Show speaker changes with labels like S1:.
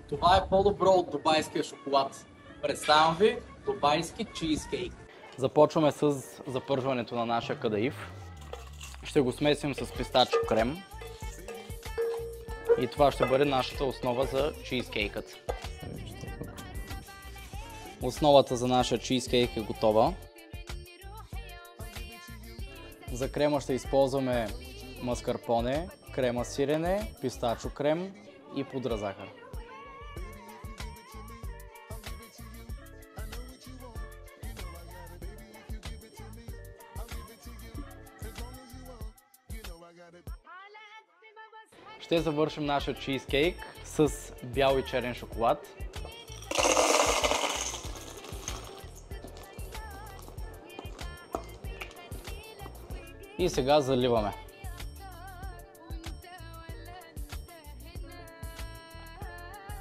S1: Това е по-добро от дубайския шоколад. Представям ви дубайски чизкейк. Започваме с запържването на нашия кадаиф. Ще го смесим с пистачо крем. И това ще бъде нашата основа за чизкейкът. Основата за нашия чизкейк е готова. За крема ще използваме маскарпоне, крема сирене, пистачо крем и пудра захар. Ще завършим нашия чизкейк с бял и черен шоколад. И сега заливаме.